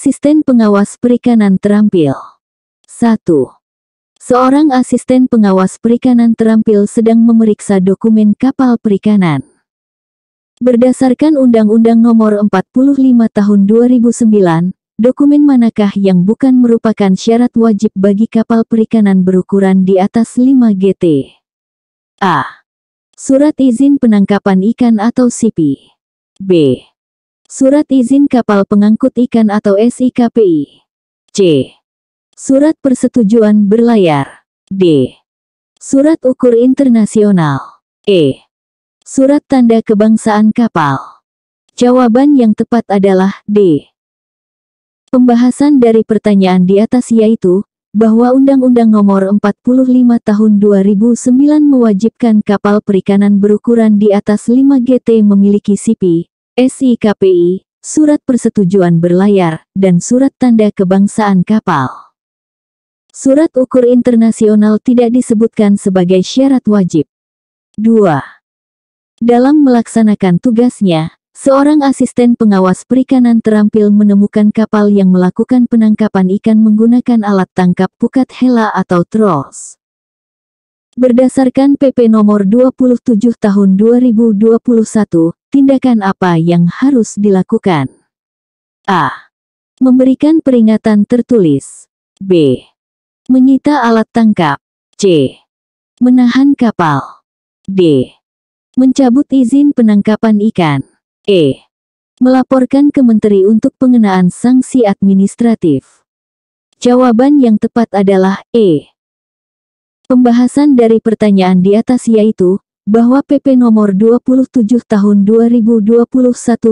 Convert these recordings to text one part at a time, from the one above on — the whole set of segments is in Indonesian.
Asisten pengawas perikanan terampil. 1. Seorang asisten pengawas perikanan terampil sedang memeriksa dokumen kapal perikanan. Berdasarkan Undang-Undang Nomor 45 Tahun 2009, dokumen manakah yang bukan merupakan syarat wajib bagi kapal perikanan berukuran di atas 5 GT? A. Surat izin penangkapan ikan atau SIPI. B. Surat izin kapal pengangkut ikan atau SIKPI. C. Surat persetujuan berlayar. D. Surat ukur internasional. E. Surat tanda kebangsaan kapal. Jawaban yang tepat adalah D. Pembahasan dari pertanyaan di atas yaitu, bahwa Undang-Undang Nomor 45 Tahun 2009 mewajibkan kapal perikanan berukuran di atas 5 GT memiliki SIPI, SIKPI, surat persetujuan berlayar, dan surat tanda kebangsaan kapal. Surat ukur internasional tidak disebutkan sebagai syarat wajib. 2. Dalam melaksanakan tugasnya, seorang asisten pengawas perikanan terampil menemukan kapal yang melakukan penangkapan ikan menggunakan alat tangkap pukat hela atau trawls. Berdasarkan PP Nomor 27 Tahun 2021, tindakan apa yang harus dilakukan? A. Memberikan peringatan tertulis. B. Menyita alat tangkap. C. Menahan kapal. D. Mencabut izin penangkapan ikan. E. Melaporkan ke menteri untuk pengenaan sanksi administratif. Jawaban yang tepat adalah E. Pembahasan dari pertanyaan di atas yaitu, bahwa PP Nomor 27 Tahun 2021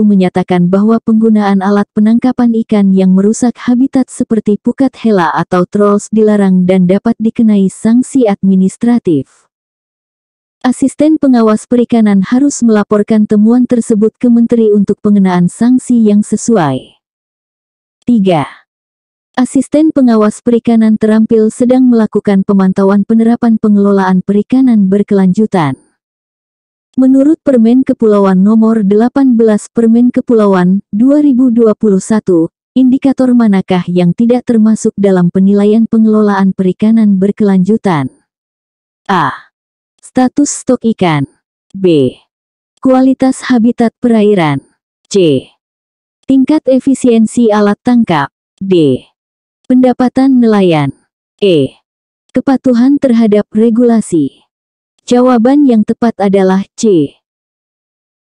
menyatakan bahwa penggunaan alat penangkapan ikan yang merusak habitat seperti pukat hela atau trawls dilarang dan dapat dikenai sanksi administratif. Asisten pengawas perikanan harus melaporkan temuan tersebut ke menteri untuk pengenaan sanksi yang sesuai. 3. Asisten pengawas perikanan terampil sedang melakukan pemantauan penerapan pengelolaan perikanan berkelanjutan. Menurut Permen Kepulauan Nomor 18 Permen Kepulauan 2021, indikator manakah yang tidak termasuk dalam penilaian pengelolaan perikanan berkelanjutan? A. Status stok ikan. B. Kualitas habitat perairan. C. Tingkat efisiensi alat tangkap. D. Pendapatan nelayan. E. Kepatuhan terhadap regulasi. Jawaban yang tepat adalah C.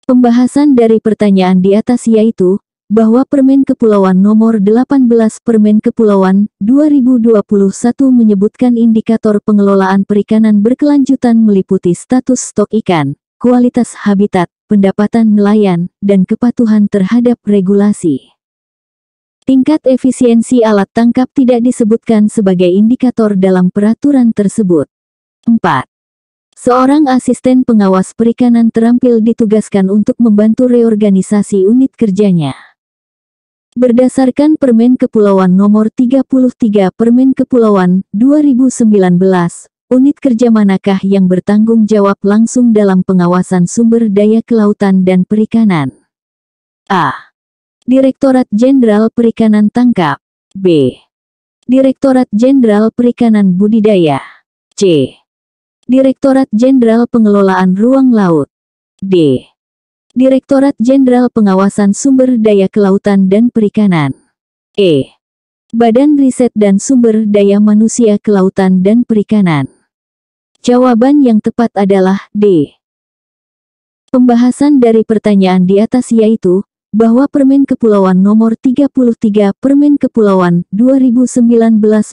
Pembahasan dari pertanyaan di atas yaitu, bahwa Permen Kepulauan Nomor 18 Permen Kepulauan 2021 menyebutkan indikator pengelolaan perikanan berkelanjutan meliputi status stok ikan, kualitas habitat, pendapatan nelayan, dan kepatuhan terhadap regulasi. Tingkat efisiensi alat tangkap tidak disebutkan sebagai indikator dalam peraturan tersebut. 4. Seorang asisten pengawas perikanan terampil ditugaskan untuk membantu reorganisasi unit kerjanya. Berdasarkan Permen Kepulauan Nomor 33 Permen Kepulauan 2019, unit kerja manakah yang bertanggung jawab langsung dalam pengawasan sumber daya kelautan dan perikanan? A. Direktorat Jenderal Perikanan Tangkap. B. Direktorat Jenderal Perikanan Budidaya. C. Direktorat Jenderal Pengelolaan Ruang Laut. D. Direktorat Jenderal Pengawasan Sumber Daya Kelautan dan Perikanan. E. Badan Riset dan Sumber Daya Manusia Kelautan dan Perikanan. Jawaban yang tepat adalah D. Pembahasan dari pertanyaan di atas yaitu, bahwa Permen Kepulauan Nomor 33 Permen Kepulauan 2019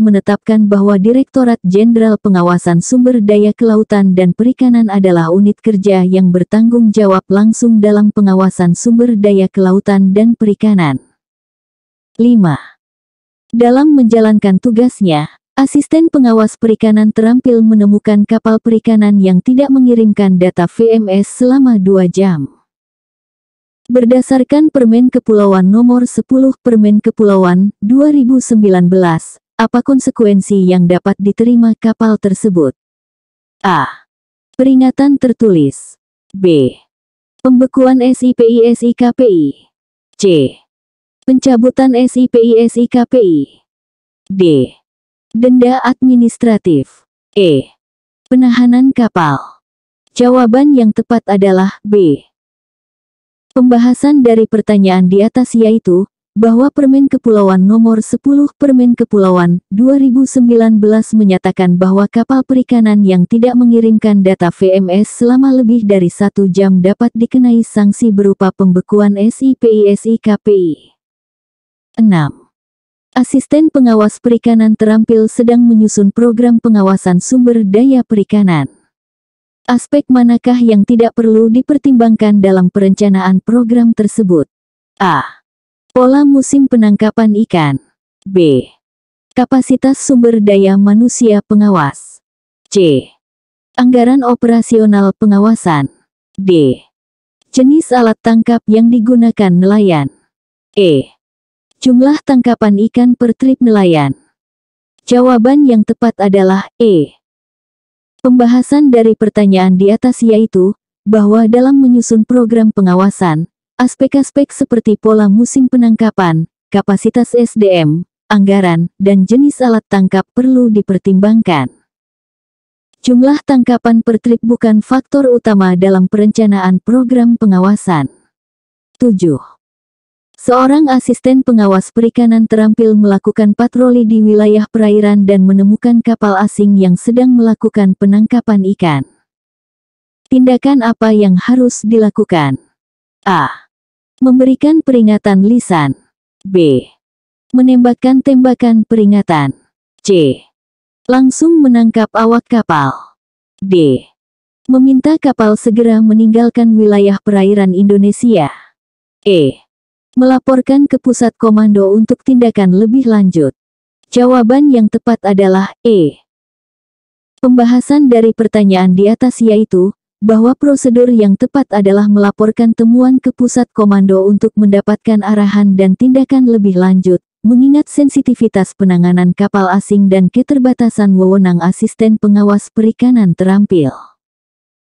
menetapkan bahwa Direktorat Jenderal Pengawasan Sumber Daya Kelautan dan Perikanan adalah unit kerja yang bertanggung jawab langsung dalam pengawasan sumber daya kelautan dan perikanan. 5. Dalam menjalankan tugasnya, asisten pengawas perikanan terampil menemukan kapal perikanan yang tidak mengirimkan data VMS selama 2 jam. Berdasarkan Permen Kepulauan Nomor 10 Permen Kepulauan 2019, apa konsekuensi yang dapat diterima kapal tersebut? A. Peringatan tertulis. B. Pembekuan SIPI SIKPI. C. Pencabutan SIPI/SIKPI. D. Denda administratif. E. Penahanan kapal. Jawaban yang tepat adalah B. Pembahasan dari pertanyaan di atas yaitu, bahwa Permen Kepulauan Nomor 10 Permen Kepulauan 2019 menyatakan bahwa kapal perikanan yang tidak mengirimkan data VMS selama lebih dari 1 jam dapat dikenai sanksi berupa pembekuan SIPI/SIKPI. 6. Asisten pengawas perikanan terampil sedang menyusun program pengawasan sumber daya perikanan. Aspek manakah yang tidak perlu dipertimbangkan dalam perencanaan program tersebut? A. Pola musim penangkapan ikan. B. Kapasitas sumber daya manusia pengawas. C. Anggaran operasional pengawasan. D. Jenis alat tangkap yang digunakan nelayan. E. Jumlah tangkapan ikan per trip nelayan. Jawaban yang tepat adalah E. Pembahasan dari pertanyaan di atas yaitu, bahwa dalam menyusun program pengawasan, aspek-aspek seperti pola musim penangkapan, kapasitas SDM, anggaran, dan jenis alat tangkap perlu dipertimbangkan. Jumlah tangkapan per trip bukan faktor utama dalam perencanaan program pengawasan. 7. Seorang asisten pengawas perikanan terampil melakukan patroli di wilayah perairan dan menemukan kapal asing yang sedang melakukan penangkapan ikan. Tindakan apa yang harus dilakukan? A. Memberikan peringatan lisan. B. Menembakkan tembakan peringatan. C. Langsung menangkap awak kapal. D. Meminta kapal segera meninggalkan wilayah perairan Indonesia. E. Melaporkan ke pusat komando untuk tindakan lebih lanjut. Jawaban yang tepat adalah E. Pembahasan dari pertanyaan di atas yaitu, bahwa prosedur yang tepat adalah melaporkan temuan ke pusat komando untuk mendapatkan arahan dan tindakan lebih lanjut, mengingat sensitivitas penanganan kapal asing dan keterbatasan wewenang asisten pengawas perikanan terampil.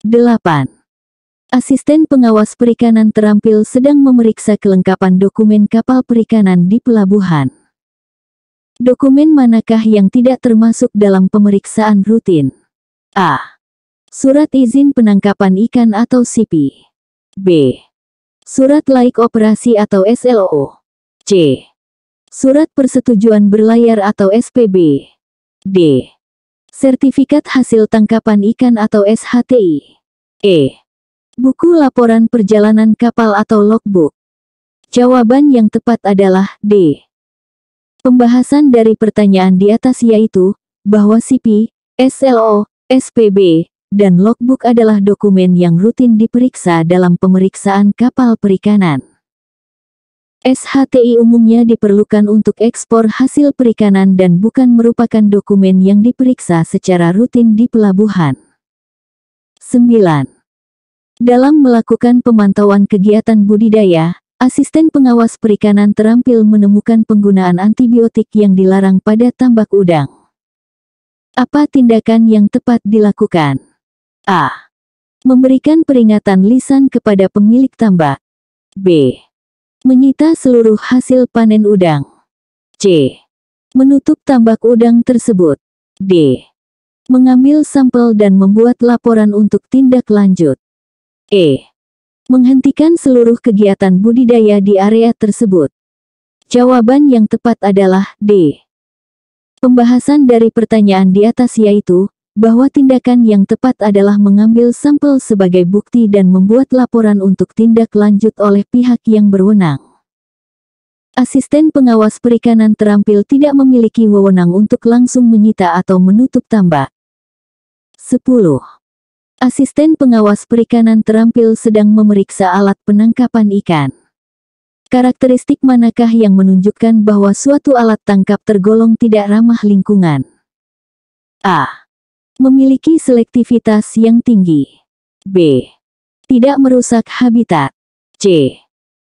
8. Asisten pengawas perikanan terampil sedang memeriksa kelengkapan dokumen kapal perikanan di pelabuhan. Dokumen manakah yang tidak termasuk dalam pemeriksaan rutin? A. Surat izin penangkapan ikan atau SIPI. B. Surat laik operasi atau SLO. C. Surat persetujuan berlayar atau SPB. D. Sertifikat hasil tangkapan ikan atau SHTI. E. Buku laporan perjalanan kapal atau logbook. Jawaban yang tepat adalah D. Pembahasan dari pertanyaan di atas yaitu, bahwa SIPI, SLO, SPB, dan logbook adalah dokumen yang rutin diperiksa dalam pemeriksaan kapal perikanan. SHTI umumnya diperlukan untuk ekspor hasil perikanan dan bukan merupakan dokumen yang diperiksa secara rutin di pelabuhan. 9. Dalam melakukan pemantauan kegiatan budidaya, asisten pengawas perikanan terampil menemukan penggunaan antibiotik yang dilarang pada tambak udang. Apa tindakan yang tepat dilakukan? A. Memberikan peringatan lisan kepada pemilik tambak. B. Menyita seluruh hasil panen udang. C. Menutup tambak udang tersebut. D. Mengambil sampel dan membuat laporan untuk tindak lanjut. E. Menghentikan seluruh kegiatan budidaya di area tersebut. Jawaban yang tepat adalah D. Pembahasan dari pertanyaan di atas yaitu, bahwa tindakan yang tepat adalah mengambil sampel sebagai bukti dan membuat laporan untuk tindak lanjut oleh pihak yang berwenang. Asisten pengawas perikanan terampil tidak memiliki wewenang untuk langsung menyita atau menutup tambak. 10. Asisten pengawas perikanan terampil sedang memeriksa alat penangkapan ikan. Karakteristik manakah yang menunjukkan bahwa suatu alat tangkap tergolong tidak ramah lingkungan? A. Memiliki selektivitas yang tinggi. B. Tidak merusak habitat. C.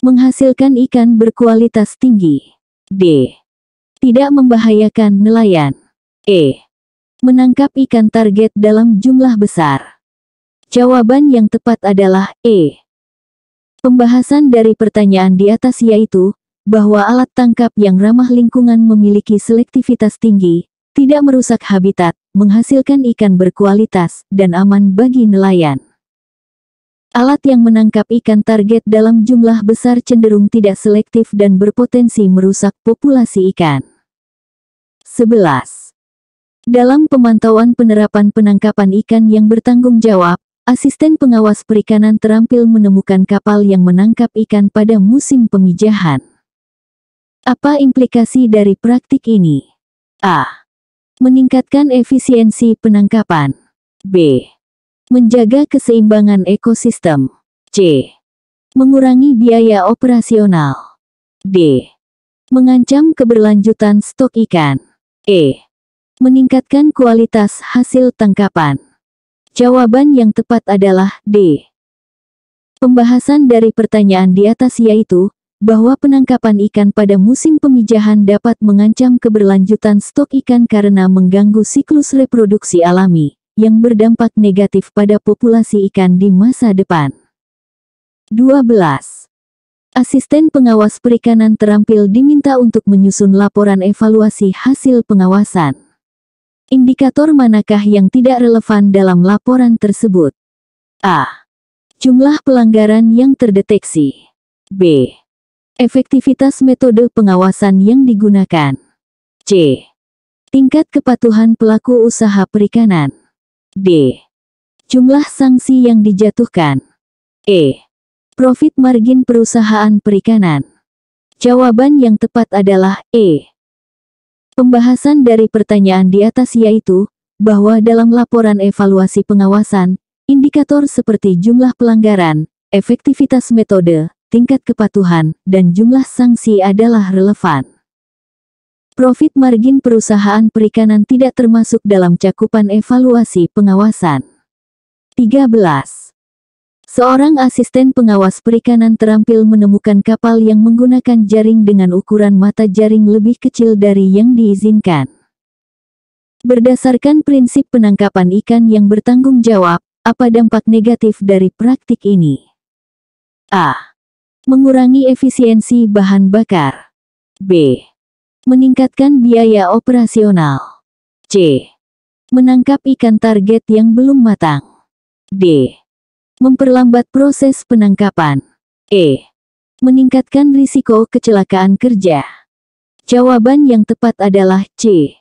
Menghasilkan ikan berkualitas tinggi. D. Tidak membahayakan nelayan. E. Menangkap ikan target dalam jumlah besar. Jawaban yang tepat adalah E. Pembahasan dari pertanyaan di atas yaitu, bahwa alat tangkap yang ramah lingkungan memiliki selektivitas tinggi, tidak merusak habitat, menghasilkan ikan berkualitas, dan aman bagi nelayan. Alat yang menangkap ikan target dalam jumlah besar cenderung tidak selektif dan berpotensi merusak populasi ikan. 11. Dalam pemantauan penerapan penangkapan ikan yang bertanggung jawab, asisten pengawas perikanan terampil menemukan kapal yang menangkap ikan pada musim pemijahan. Apa implikasi dari praktik ini? A. Meningkatkan efisiensi penangkapan. B. Menjaga keseimbangan ekosistem. C. Mengurangi biaya operasional. D. Mengancam keberlanjutan stok ikan. E. Meningkatkan kualitas hasil tangkapan. Jawaban yang tepat adalah D. Pembahasan dari pertanyaan di atas yaitu, bahwa penangkapan ikan pada musim pemijahan dapat mengancam keberlanjutan stok ikan karena mengganggu siklus reproduksi alami, yang berdampak negatif pada populasi ikan di masa depan. 12. Asisten pengawas perikanan terampil diminta untuk menyusun laporan evaluasi hasil pengawasan. Indikator manakah yang tidak relevan dalam laporan tersebut? A. Jumlah pelanggaran yang terdeteksi. B. Efektivitas metode pengawasan yang digunakan. C. Tingkat kepatuhan pelaku usaha perikanan. D. Jumlah sanksi yang dijatuhkan. E. Profit margin perusahaan perikanan. Jawaban yang tepat adalah E. Pembahasan dari pertanyaan di atas yaitu, bahwa dalam laporan evaluasi pengawasan, indikator seperti jumlah pelanggaran, efektivitas metode, tingkat kepatuhan, dan jumlah sanksi adalah relevan. Profit margin perusahaan perikanan tidak termasuk dalam cakupan evaluasi pengawasan. 13. Seorang asisten pengawas perikanan terampil menemukan kapal yang menggunakan jaring dengan ukuran mata jaring lebih kecil dari yang diizinkan. Berdasarkan prinsip penangkapan ikan yang bertanggung jawab, apa dampak negatif dari praktik ini? A. Mengurangi efisiensi bahan bakar. B. Meningkatkan biaya operasional. C. Menangkap ikan target yang belum matang. D. Memperlambat proses penangkapan. E. Meningkatkan risiko kecelakaan kerja. Jawaban yang tepat adalah C.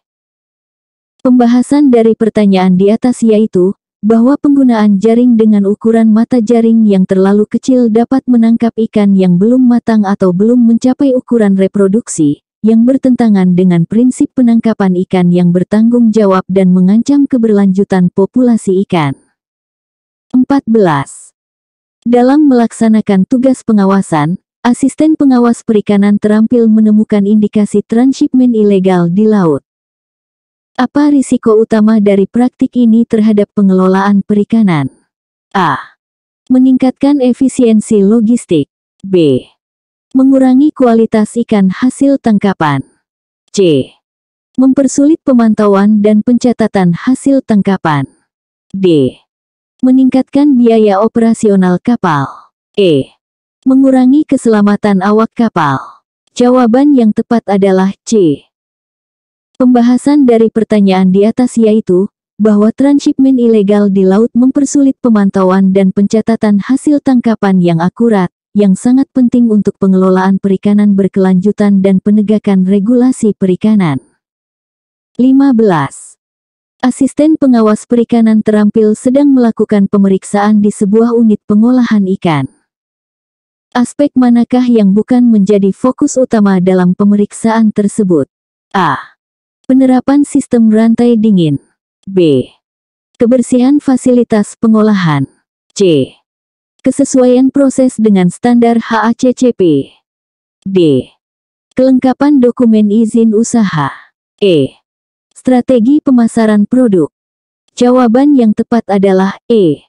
Pembahasan dari pertanyaan di atas yaitu, bahwa penggunaan jaring dengan ukuran mata jaring yang terlalu kecil dapat menangkap ikan yang belum matang atau belum mencapai ukuran reproduksi, yang bertentangan dengan prinsip penangkapan ikan yang bertanggung jawab dan mengancam keberlanjutan populasi ikan. 14. Dalam melaksanakan tugas pengawasan, asisten pengawas perikanan terampil menemukan indikasi transshipment ilegal di laut. Apa risiko utama dari praktik ini terhadap pengelolaan perikanan? A. Meningkatkan efisiensi logistik. B. Mengurangi kualitas ikan hasil tangkapan. C. Mempersulit pemantauan dan pencatatan hasil tangkapan. D. Meningkatkan biaya operasional kapal. E. Mengurangi keselamatan awak kapal. Jawaban yang tepat adalah C. Pembahasan dari pertanyaan di atas yaitu, bahwa transshipment ilegal di laut mempersulit pemantauan dan pencatatan hasil tangkapan yang akurat, yang sangat penting untuk pengelolaan perikanan berkelanjutan dan penegakan regulasi perikanan. 15. Asisten pengawas perikanan terampil sedang melakukan pemeriksaan di sebuah unit pengolahan ikan. Aspek manakah yang bukan menjadi fokus utama dalam pemeriksaan tersebut? A. Penerapan sistem rantai dingin. B. Kebersihan fasilitas pengolahan. C. Kesesuaian proses dengan standar HACCP. D. Kelengkapan dokumen izin usaha. E. Strategi pemasaran produk. Jawaban yang tepat adalah E.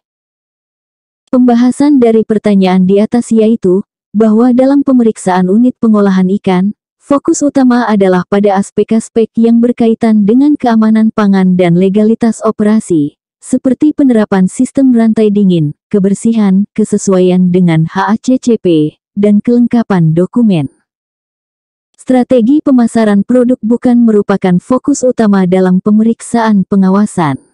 Pembahasan dari pertanyaan di atas yaitu, bahwa dalam pemeriksaan unit pengolahan ikan, fokus utama adalah pada aspek-aspek yang berkaitan dengan keamanan pangan dan legalitas operasi, seperti penerapan sistem rantai dingin, kebersihan, kesesuaian dengan HACCP, dan kelengkapan dokumen. Strategi pemasaran produk bukan merupakan fokus utama dalam pemeriksaan pengawasan.